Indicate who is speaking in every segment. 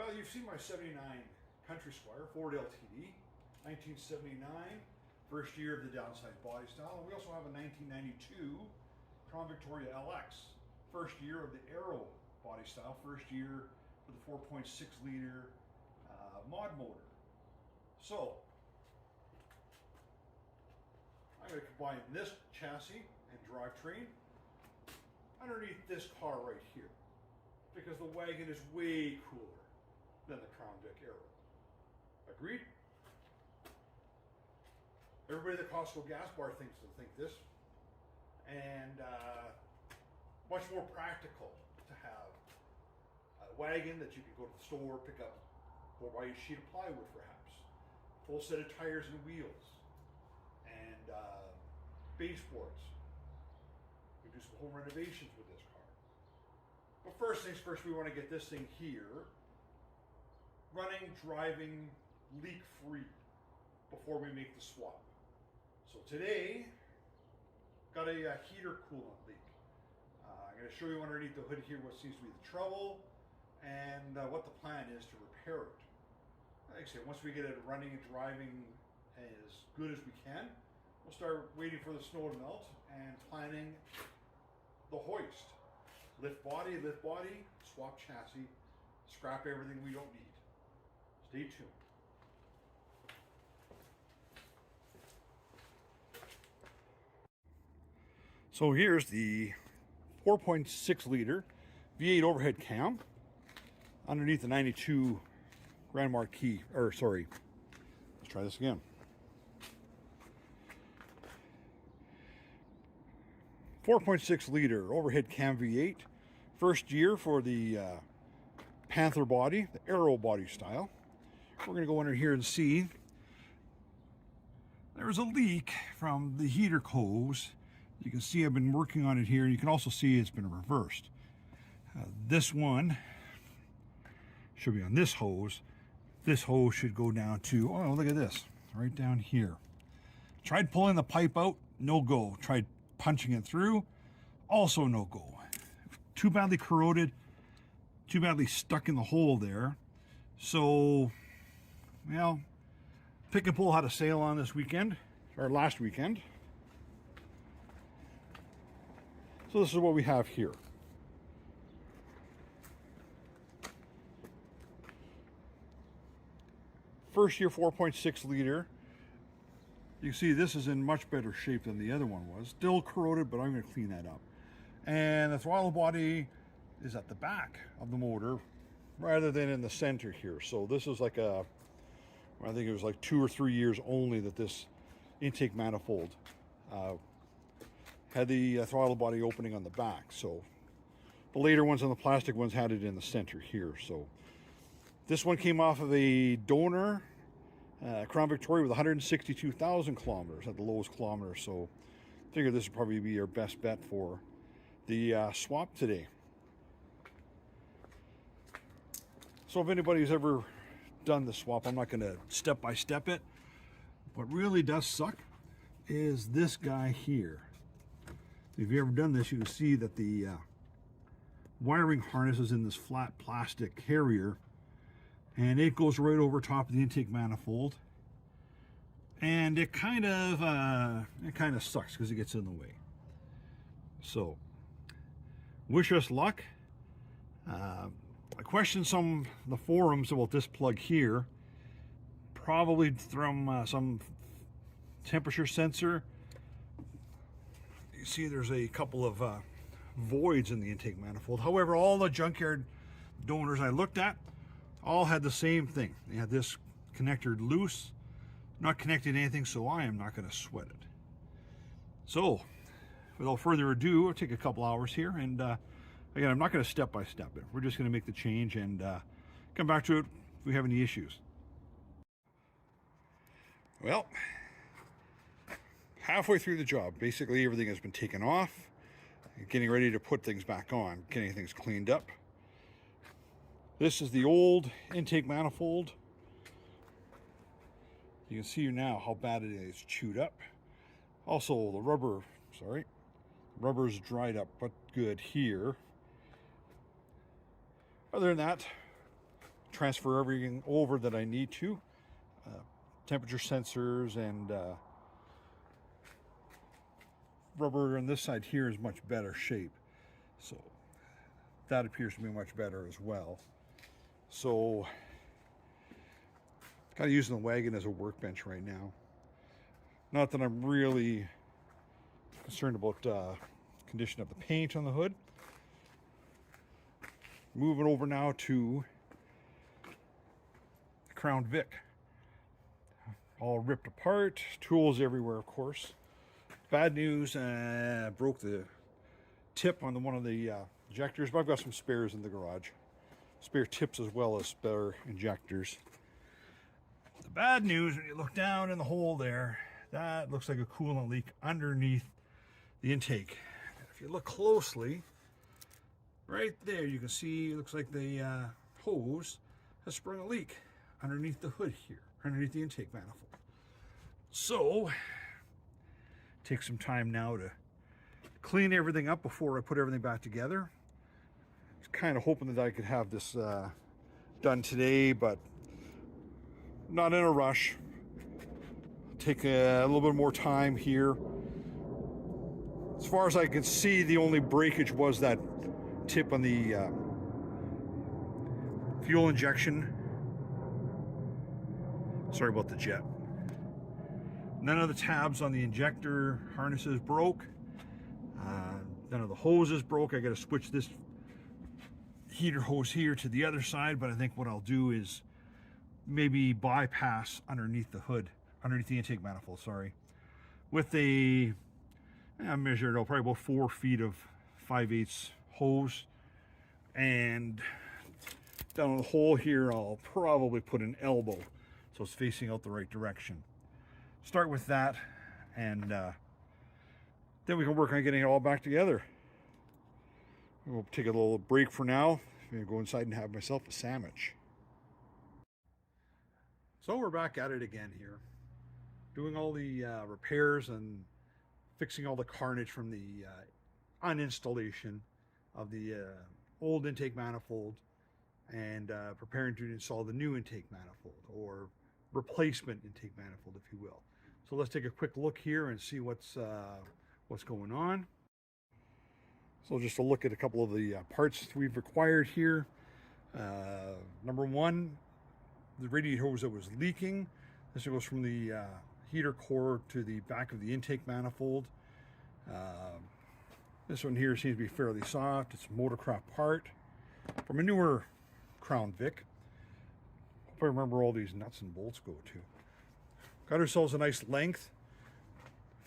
Speaker 1: Well, you've seen my 79 Country Squire, Ford LTD, 1979, first year of the downside body style. And we also have a 1992 Crown Victoria LX, first year of the Aero body style, first year for the 4.6 liter mod motor. So, I'm going to combine this chassis and drivetrain underneath this car right here, because the wagon is way cooler than the Crown Vic Aero. Agreed? Everybody at the Costco gas bar thinks this, and much more practical to have a wagon that you can go to the store, pick up 4x8 sheet of plywood perhaps, full set of tires and wheels, and baseboards. We do some home renovations with this car. But first things first, we want to get this thing here running, driving, leak-free before we make the swap. So today, got a heater coolant leak. I'm going to show you underneath the hood here what seems to be the trouble and what the plan is to repair it. Like I said, once we get it running and driving as good as we can, we'll start waiting for the snow to melt and planning the hoist. Lift body, swap chassis, scrap everything we don't need. Stay tuned. So here's the 4.6 liter V8 overhead cam underneath the 92 Grand Marquis, let's try this again. 4.6 liter overhead cam V8, first year for the Panther body, the Aero body style. We're going to go under here and see there's a leak from the heater hose. You can see I've been working on it here, and you can also see it's been reversed. This one should be on this hose. This hose should go down to, oh, look at this, right down here. Tried pulling the pipe out, no go. Tried punching it through, also no go. Too badly corroded, too badly stuck in the hole there. So, well, pick and pull had a sale on this weekend, or last weekend. So this is what we have here. First year 4.6 liter. You can see this is in much better shape than the other one was. Still corroded, but I'm going to clean that up. And the throttle body is at the back of the motor rather than in the center here. So this is like I think it was like 2 or 3 years only that this intake manifold had the throttle body opening on the back. So the later ones and the plastic ones had it in the center here. So this one came off of a donor Crown Victoria with 162,000 kilometers at the lowest kilometer. So I figure this would probably be our best bet for the swap today. So if anybody's ever done the swap, I'm not going to step by step it. What really does suck is this guy here. If you've ever done this, you can see that the wiring harness is in this flat plastic carrier, and it goes right over top of the intake manifold, and it kind of sucks because it gets in the way. So wish us luck. I questioned some of the forums about this plug here, probably from some temperature sensor. You see there's a couple of voids in the intake manifold. However, all the junkyard donors I looked at all had the same thing. They had this connector loose, not connected to anything, so I am not going to sweat it. So, without further ado, I'll take a couple hours here, and again, I'm not going to step by step it. We're just going to make the change and come back to it if we have any issues. Well, halfway through the job, basically everything has been taken off, getting ready to put things back on, getting things cleaned up. This is the old intake manifold. You can see now how bad it is chewed up. Also, the rubber's dried up, but good here. Other than that, transfer everything over that I need to. Temperature sensors and rubber on this side here is much better shape. So that appears to be much better as well. So kind of using the wagon as a workbench right now. Not that I'm really concerned about condition of the paint on the hood. Moving over now to the Crown Vic. All ripped apart, tools everywhere, of course. Bad news, broke the tip on one of the injectors, but I've got some spares in the garage. Spare tips as well as spare injectors. The bad news, when you look down in the hole there, that looks like a coolant leak underneath the intake. If you look closely, right there you can see it looks like the hose has sprung a leak underneath the hood here, underneath the intake manifold. So, take some time now to clean everything up before I put everything back together. I was kind of hoping that I could have this done today, but not in a rush. Take a little bit more time here. As far as I can see, the only breakage was that tip on the fuel injection. Sorry about the jet. None of the tabs on the injector harnesses broke. None of the hoses broke. I got to switch this heater hose here to the other side, but I think what I'll do is maybe bypass underneath the hood, underneath the intake manifold, sorry, with a, I measured out probably about 4 feet of 5/8 hose, and down the hole here I'll probably put an elbow so it's facing out the right direction. Start with that, and then we can work on getting it all back together. We'll take a little break for now. I'm gonna go inside and have myself a sandwich. So we're back at it again here, doing all the repairs and fixing all the carnage from the uninstallation of the old intake manifold, and preparing to install the new intake manifold, or replacement intake manifold, if you will. So let's take a quick look here and see what's going on. So just to look at a couple of the parts we've required here. Number one, the radiator hose that was leaking. This goes from the heater core to the back of the intake manifold. This one here seems to be fairly soft. It's a Motorcraft part from a newer Crown Vic. Hope I remember all these nuts and bolts go to. Got ourselves a nice length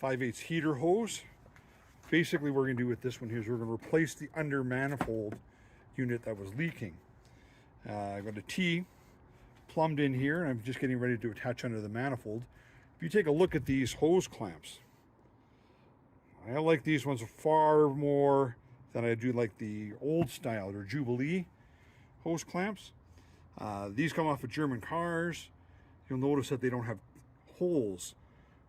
Speaker 1: 5/8 heater hose. Basically what we're going to do with this one here is we're going to replace the under manifold unit that was leaking. I've got a T plumbed in here, and I'm just getting ready to attach under the manifold. If you take a look at these hose clamps, I like these ones far more than I do like the old style or Jubilee hose clamps. These come off of German cars. You'll notice that they don't have holes,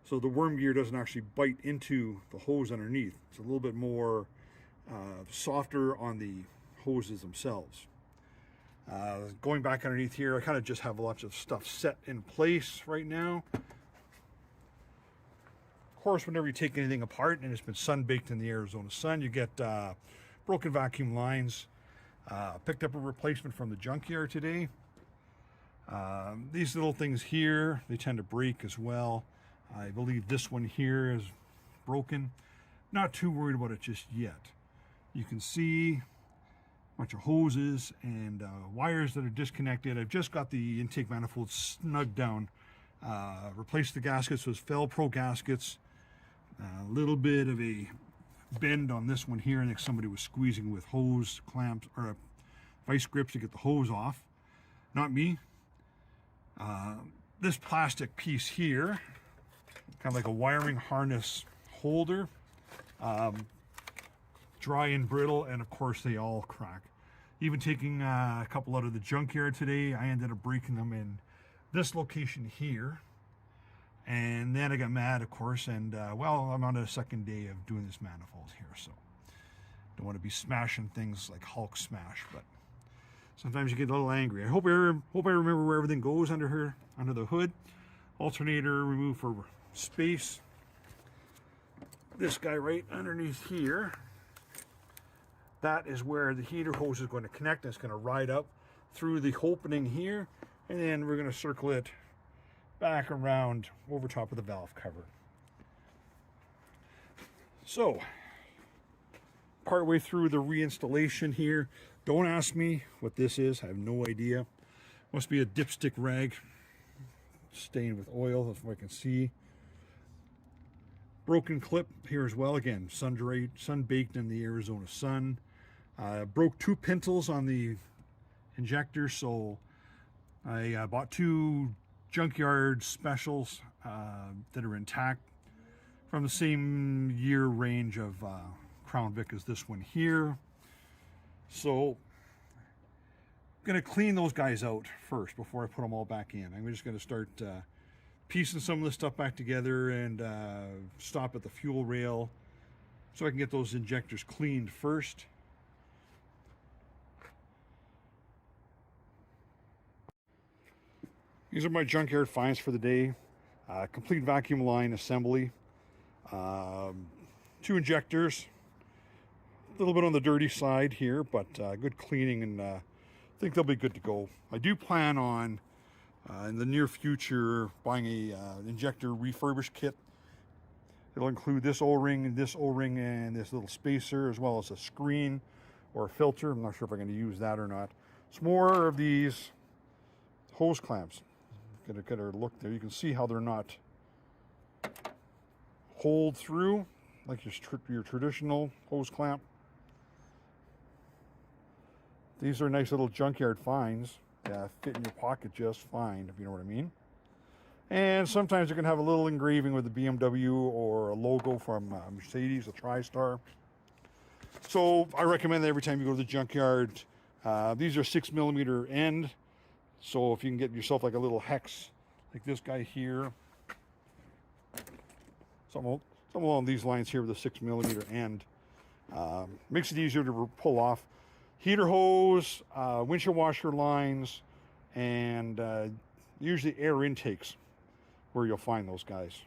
Speaker 1: so the worm gear doesn't actually bite into the hose underneath. It's a little bit more softer on the hoses themselves. Going back underneath here, I kind of just have a bunch of stuff set in place right now. Of course, whenever you take anything apart and it's been sun-baked in the Arizona sun, you get broken vacuum lines. Picked up a replacement from the junkyard today. These little things here, they tend to break as well. I believe this one here is broken. Not too worried about it just yet. You can see a bunch of hoses and wires that are disconnected. I've just got the intake manifold snugged down. Replaced the gaskets with Fel-Pro gaskets. A little bit of a bend on this one here. I think somebody was squeezing with hose clamps or vice grips to get the hose off. Not me. This plastic piece here, kind of like a wiring harness holder, dry and brittle, and of course they all crack. Even taking a couple out of the junkyard today, I ended up breaking them in this location here. And then I got mad, of course, and well, I'm on a second day of doing this manifold here, so don't want to be smashing things like Hulk smash, but sometimes you get a little angry. I hope I remember where everything goes under the hood. Alternator removed for space. This guy right underneath here, that is where the heater hose is going to connect. It's going to ride up through the opening here, and then we're going to circle it back around over top of the valve cover. So, partway through the reinstallation here. Don't ask me what this is. I have no idea. Must be a dipstick rag stained with oil, if I can see. Broken clip here as well. Again, sun baked in the Arizona sun. Broke 2 pintles on the injector, so I bought 2 junkyard specials that are intact from the same year range of Crown Vic as this one here. So I'm going to clean those guys out first before I put them all back in. I'm just going to start piecing some of this stuff back together and stop at the fuel rail so I can get those injectors cleaned first. These are my junkyard finds for the day. Complete vacuum line assembly. 2 injectors. A little bit on the dirty side here, but good cleaning, and I think they'll be good to go. I do plan on, in the near future, buying a injector refurbished kit. It'll include this O-ring, and this little spacer, as well as a screen or a filter. I'm not sure if I'm going to use that or not. It's more of these hose clamps. Get a look there. You can see how they're not holed through like your traditional hose clamp. These are nice little junkyard finds. Fit in your pocket just fine, if you know what I mean. And sometimes you can have a little engraving with a BMW or a logo from Mercedes, a TriStar. So I recommend that every time you go to the junkyard. These are 6mm end. So if you can get yourself like a little hex, like this guy here. Some along these lines here with a 6mm end. Makes it easier to pull off. Heater hose, windshield washer lines, and usually air intakes where you'll find those guys.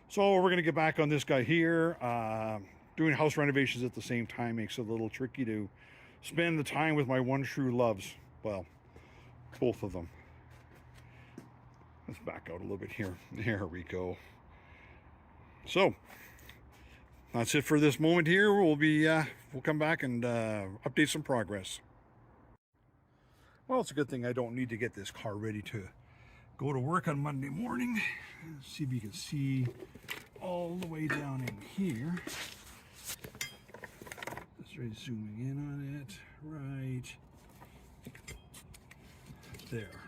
Speaker 1: So we're going to get back on this guy here. Doing house renovations at the same time makes it a little tricky to spend the time with my one true loves. Well, both of them. Let's back out a little bit here. There we go. So that's it for this moment here. We'll come back and update some progress. Well, it's a good thing I don't need to get this car ready to go to work on Monday morning. Let's see if you can see all the way down in here. Let's try zooming in on it. Right there.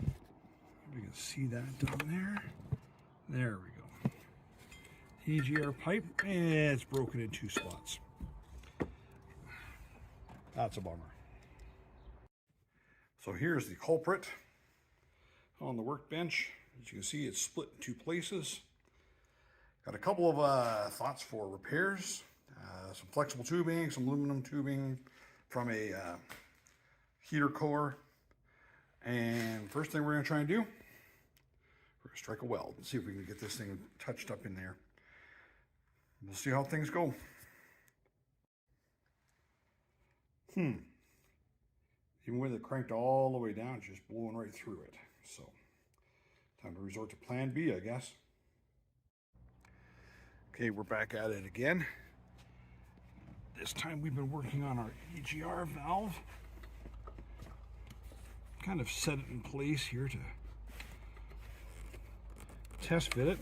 Speaker 1: If you can see that down there. There we go. EGR pipe, and it's broken in 2 spots. That's a bummer. So here's the culprit on the workbench. As you can see, it's split in 2 places. Got a couple of thoughts for repairs. Some flexible tubing, some aluminum tubing from a heater core. And first thing we're going to try and do, we're going to strike a weld and see if we can get this thing touched up in there. We'll see how things go. Even with it cranked all the way down, it's just blowing right through it. So, time to resort to plan B, I guess. Okay, we're back at it again. This time we've been working on our EGR valve. Kind of set it in place here to test fit it.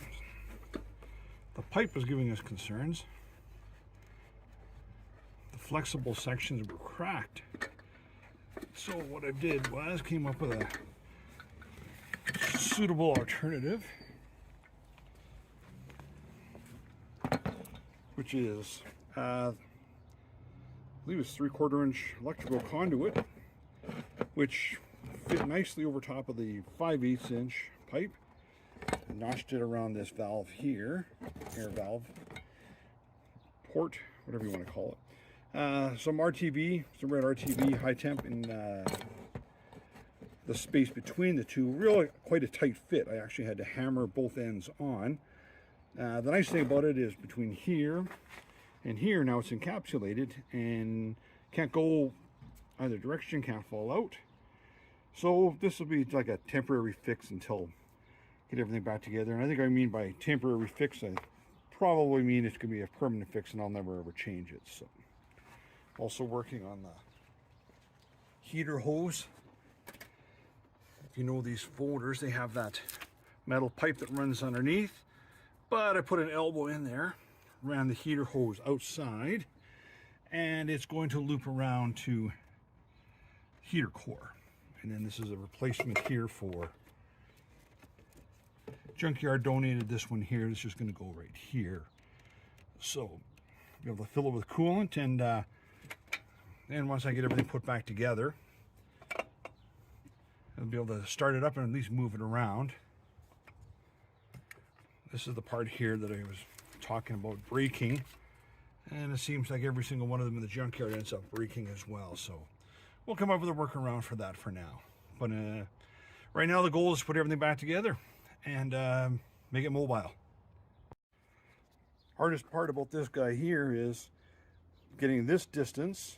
Speaker 1: The pipe was giving us concerns. The flexible sections were cracked. So what I did was came up with a suitable alternative, which is I believe it's 3/4 inch electrical conduit, which fit nicely over top of the 5/8 inch pipe. Notched it around this valve here, air valve port whatever you want to call it. Some RTV, some red RTV, high temp, and the space between the two, really quite a tight fit. I actually had to hammer both ends on. The nice thing about it is between here and here, now it's encapsulated and can't go either direction, can't fall out. So this will be like a temporary fix until get everything back together. And I think I mean by temporary fix, I probably mean it's going to be a permanent fix and I'll never ever change it. So also working on the heater hose. If you know these folders, they have that metal pipe that runs underneath, but I put an elbow in there, ran the heater hose outside, and it's going to loop around to heater core. And then this is a replacement here for Junkyard donated this one here. This is going to go right here. So be able to fill it with coolant, and once I get everything put back together, I'll be able to start it up and at least move it around. This is the part here that I was talking about breaking, and it seems like every single one of them in the junkyard ends up breaking as well. So we'll come up with a workaround for that for now. But right now the goal is to put everything back together and make it mobile. Hardest part about this guy here is getting this distance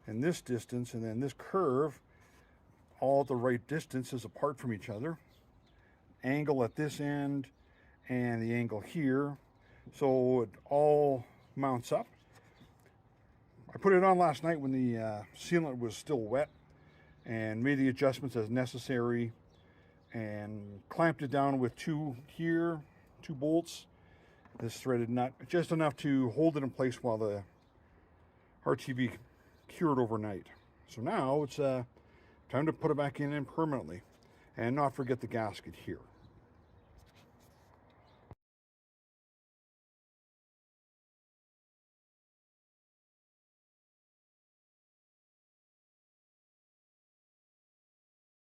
Speaker 1: and then this curve all at the right distances apart from each other. Angle at this end and the angle here, so it all mounts up. I put it on last night when the sealant was still wet and made the adjustments as necessary and clamped it down with two bolts, this threaded nut, just enough to hold it in place while the RTV cured overnight. So now it's time to put it back in permanently and not forget the gasket here.